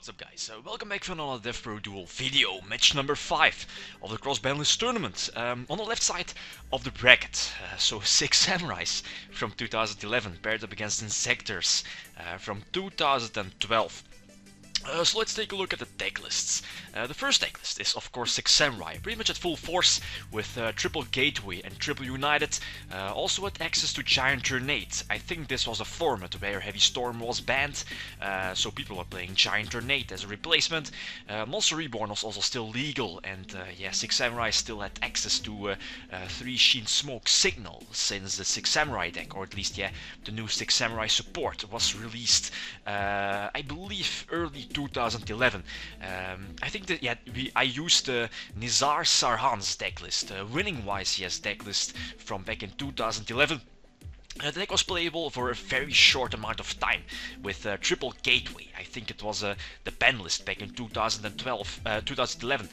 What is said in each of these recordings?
What's up guys, welcome back for another DevPro duel video, match number 5 of the Cross-Banlist tournament. On the left side of the bracket, so 6 Samurais from 2011 paired up against Inzektors from 2012. So let's take a look at the deck lists. The first deck list is of course 6 Samurai, pretty much at full force with triple Gateway and triple United, also with access to Giant Grenade. I think this was a format where Heavy Storm was banned, so people were playing Giant Grenade as a replacement. Monster Reborn was also still legal, and yeah, 6 Samurai still had access to 3 Sheen Smoke Signal since the 6 Samurai deck, or at least yeah, the new 6 Samurai support was released, I believe early 2011. I think that yeah, I used Nizar Sarhan's decklist, winning YCS decklist from back in 2011. The deck was playable for a very short amount of time with triple Gateway. I think it was the ban list back in 2011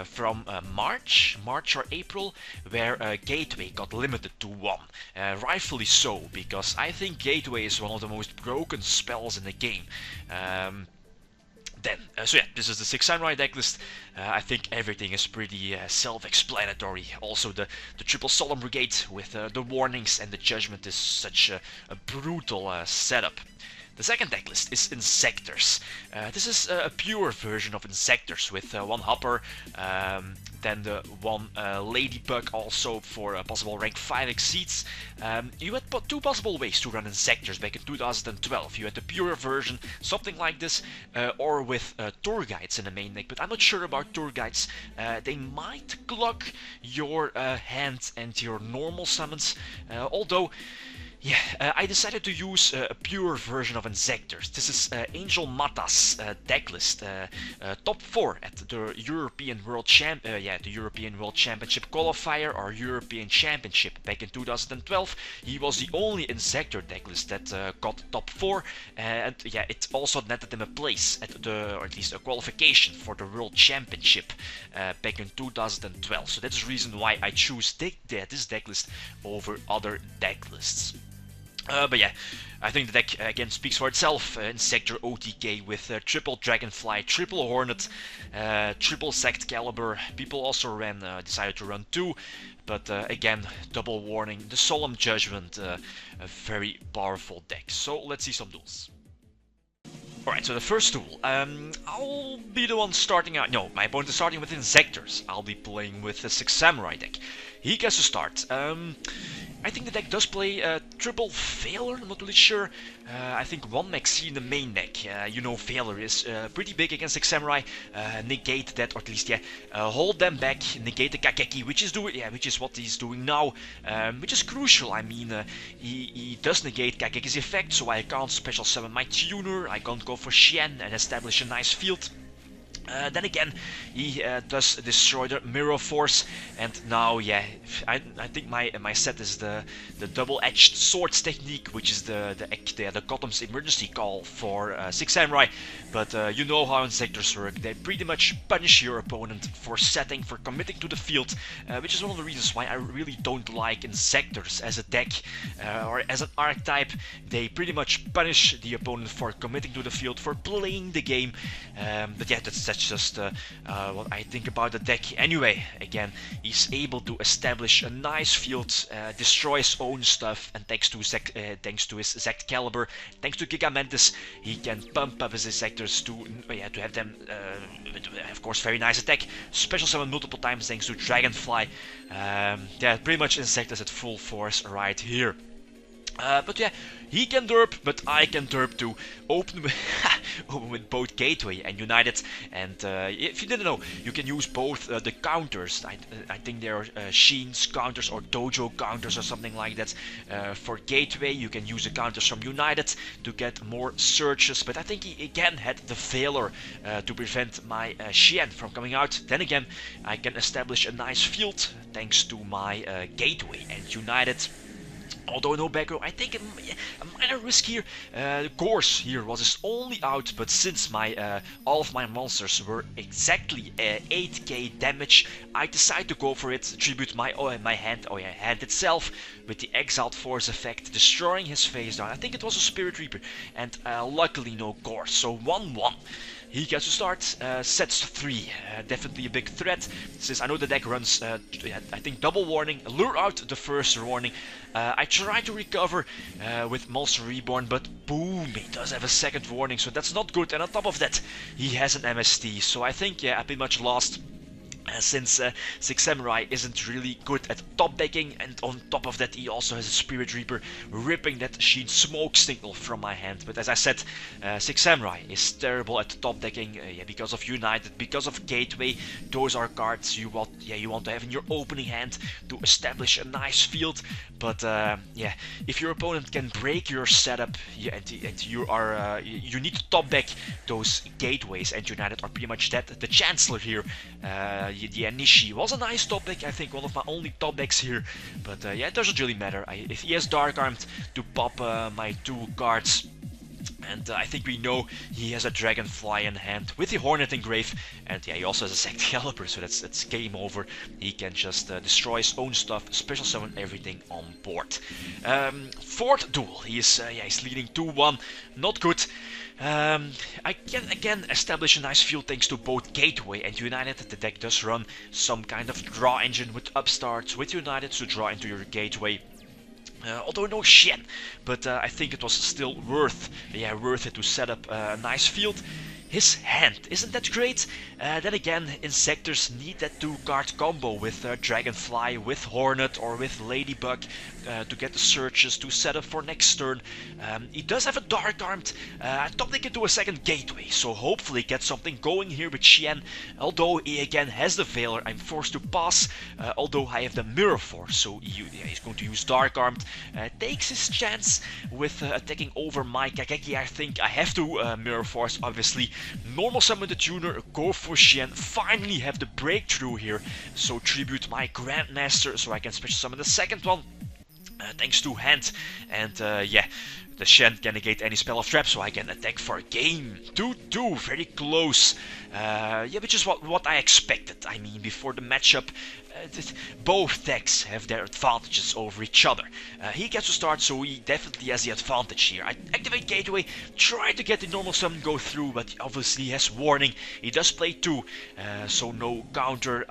from March or April, where Gateway got limited to 1. Rightfully so, because I think Gateway is one of the most broken spells in the game. So yeah, this is the 6 Samurai decklist. I think everything is pretty self-explanatory. Also the triple Solemn Brigade with the warnings and the judgment is such a brutal setup. The second decklist is Inzektors. This is a pure version of Inzektors with one Hopper, then the one Ladybug also for possible rank 5 exceeds. You had 2 possible ways to run Inzektors back in 2012. You had the pure version, something like this, or with tour guides in the main deck, but I'm not sure about tour guides. They might clog your hand and your normal summons, although yeah, I decided to use a pure version of Inzektors. This is Angel Mata's decklist, top 4 at the European World Championship qualifier or European Championship back in 2012. He was the only Inzektor decklist that got top 4, and yeah, it also netted him a place at the, or at least a qualification for the World Championship back in 2012. So that's the reason why I choose this decklist over other decklists. But yeah, I think the deck again speaks for itself. Inzektor OTK with triple Dragonfly, triple Hornet, triple Zect Caliber. People also decided to run 2, but again, double warning, the Solemn Judgment, a very powerful deck. So let's see some duels. Alright, so the first duel, I'll be the one starting out. No, my opponent is starting with Inzektors. I'll be playing with the 6 Samurai deck. He gets to start. I think the deck does play triple Failure, I'm not really sure. I think 1 Maxi in the main deck. You know, Failure is pretty big against 6 Samurai. Negate that, or at least, yeah, hold them back, negate the Kakeki, which is what he's doing now, which is crucial. I mean, he does negate Kakeki's effect, so I can't special summon my tuner, I can't go for Xian and establish a nice field. Then again, he does destroy the Mirror Force, and now, yeah, I think my set is the double-edged swords technique, which is the Gotham's emergency call for 6 Samurai. But you know how Inzektors work. They pretty much punish your opponent for committing to the field, which is one of the reasons why I really don't like Inzektors as a deck or as an archetype. They pretty much punish the opponent for committing to the field, for playing the game. But yeah, that's just what I think about the deck. Anyway, again, he's able to establish a nice field, destroy his own stuff, and thanks to his Zect Caliber, thanks to Gigamantis, he can pump up his Inzektors to have them, of course, very nice attack. Special summon multiple times thanks to Dragonfly. Yeah, pretty much Inzektors at full force right here. But yeah, he can derp, but I can derp too. Open with both Gateway and United. And if you didn't know, you can use both the counters. I think there are Sheen's counters or Dojo counters or something like that. For Gateway, you can use the counters from United to get more searches. But I think he again had the failure to prevent my Xian from coming out. Then again, I can establish a nice field thanks to my Gateway and United. Although no back row, I think a minor risk here. Course here was his only out, but since all of my monsters were exactly 8k damage, I decided to go for it. Tribute my hand itself with the Exiled Force effect, destroying his face down. I think it was a Spirit Reaper, and luckily no course. So 1-1. he gets to start. Sets 3, definitely a big threat, since I know the deck runs, I think, double warning, lure out the first warning. I try to recover with Monster Reborn, but boom, he does have a second warning, so that's not good. And on top of that, he has an MST, so I think, yeah, I pretty much lost. Since Six Samurai isn't really good at top decking, and on top of that he also has a Spirit Reaper ripping that Sheen Smoke Signal from my hand. But as I said, Six Samurai is terrible at top decking, yeah, because of United, because of Gateway. Those are cards you want to have in your opening hand to establish a nice field. But yeah, if your opponent can break your setup, yeah, and you need to top deck those Gateways, and United are pretty much dead. The Chancellor here, the Anishi was a nice top deck, I think one of my only top decks here, but yeah, it doesn't really matter. If he has Dark Armed to pop my 2 cards, and I think we know he has a Dragonfly in hand with the Hornet Engrave, and yeah, he also has a Excalibur, so that's game over. He can just destroy his own stuff, special summon everything on board. Fourth duel, he's leading 2-1, not good. I can again establish a nice field thanks to both Gateway and United. The deck does run some kind of draw engine with upstarts with United to draw into your Gateway. Although no Shen, but I think it was still worth it to set up a nice field. His hand isn't that great. Then again, Inzektors need that 2-card combo with Dragonfly, with Hornet, or with Ladybug to get the searches to set up for next turn. He does have a Dark Armed. I thought they could do a second Gateway, so hopefully get something going here with Shen. Although he again has the Veiler, I'm forced to pass. Although I have the Mirror Force, so he's going to use Dark Armed. Takes his chance with attacking over my Kageki. I think I have to Mirror Force, obviously. Normal summon the tuner, go for Shen, finally have the breakthrough here, so tribute my Grandmaster so I can special summon the second one, thanks to hand, and yeah, the Shen can negate any spell of trap, so I can attack for a game. 2-2, very close. Yeah, which is what I expected. I mean, before the matchup, both decks have their advantages over each other. He gets to start, so he definitely has the advantage here. I activate Gateway, try to get the normal summon go through, but obviously he has warning. He does play 2, so no counter.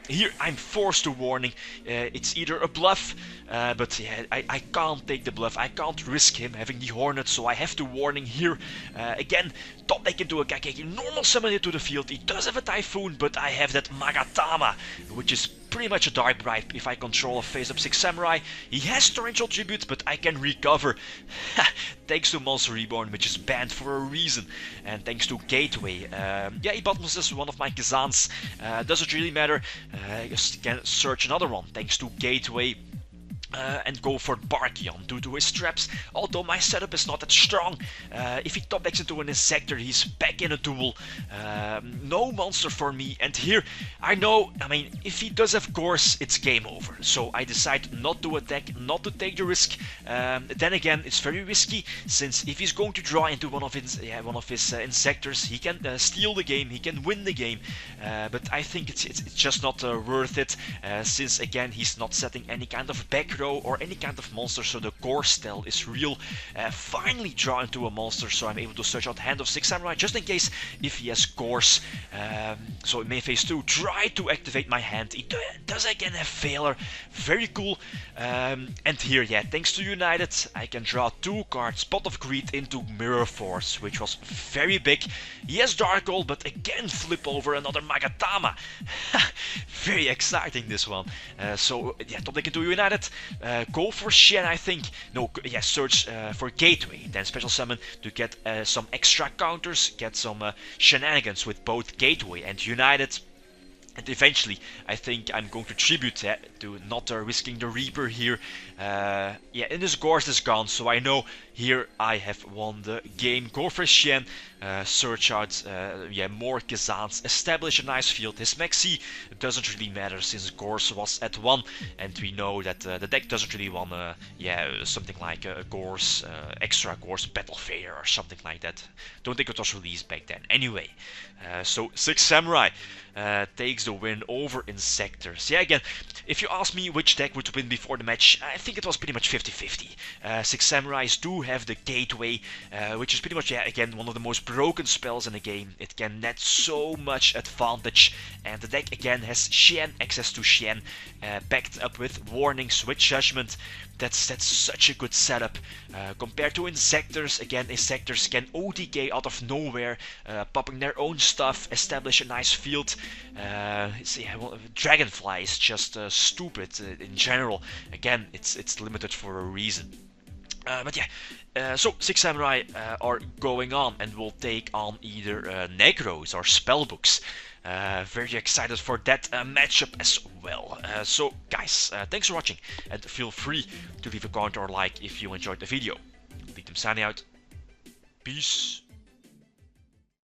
Here I'm forced to warning. It's either a bluff, but yeah, I can't take the bluff. I can't risk him having the Hornet, so I have to warning here. Again, top deck into a Kageki, normal summon it to the field. He does have a Typhoon, but I have that Magatama, which is pretty much a Dark Bribe if I control a face-up Six Samurai. He has Torrential Tribute, but I can recover. Thanks to Monster Reborn, which is banned for a reason. And thanks to Gateway. Yeah, he bottoms one of my Kazans. Doesn't really matter. I just can search another one thanks to Gateway. And go for Barkion due to his traps, although my setup is not that strong. If he top decks into an Inzektor, he's back in a duel. No monster for me, and here, I know, I mean, if he does have Gorse, it's game over. So I decide not to attack, not to take the risk. Then again, it's very risky, since if he's going to draw into one of his Inzektors, he can steal the game, he can win the game. But I think it's just not worth it, since again, he's not setting any kind of back row or any kind of monster, so the Gorse tell is real. Finally draw into a monster, so I'm able to search out Hand of Six Samurai just in case if he has Gorse. So in main phase 2, try to activate my hand. He does again have Veiler, very cool. And here, yeah, thanks to United, I can draw 2 cards, Pot of Greed into Mirror Force, which was very big. He has Dark Hole, but again flip over another Magatama. Very exciting, this one. So yeah, top deck into United. Go for Shen, I think. No, yeah, search for Gateway, then special summon to get some extra counters, get some shenanigans with both Gateway and United. And eventually, I think I'm going to tribute to not risking the Reaper here. Yeah, and this Gorse is gone, so I know here I have won the game. Go for Shen, search out yeah, more Kazans, establish a nice field. His Maxi doesn't really matter since Gorse was at 1, and we know that the deck doesn't really want yeah, something like a Gorse, extra Gorse Battle Fair or something like that. Don't think it was released back then. Anyway, so Six Samurai. takes the win over Inzektors. Yeah, again, if you ask me which deck would win before the match, I think it was pretty much 50-50. Six Samurais do have the Gateway, which is pretty much, yeah, again, one of the most broken spells in the game. It can net so much advantage, and the deck again has Xian, access to Xian, backed up with warnings, with judgment. That's such a good setup. Compared to Inzektors, again, Inzektors can OTK out of nowhere, popping their own stuff, establish a nice field. Yeah, well, Dragonfly is just stupid in general. Again, it's limited for a reason. But yeah, so Six Samurai are going on and will take on either Negros or Spellbooks. Very excited for that matchup as well. So guys, thanks for watching, and feel free to leave a comment or like if you enjoyed the video. Lead them signing out. Peace.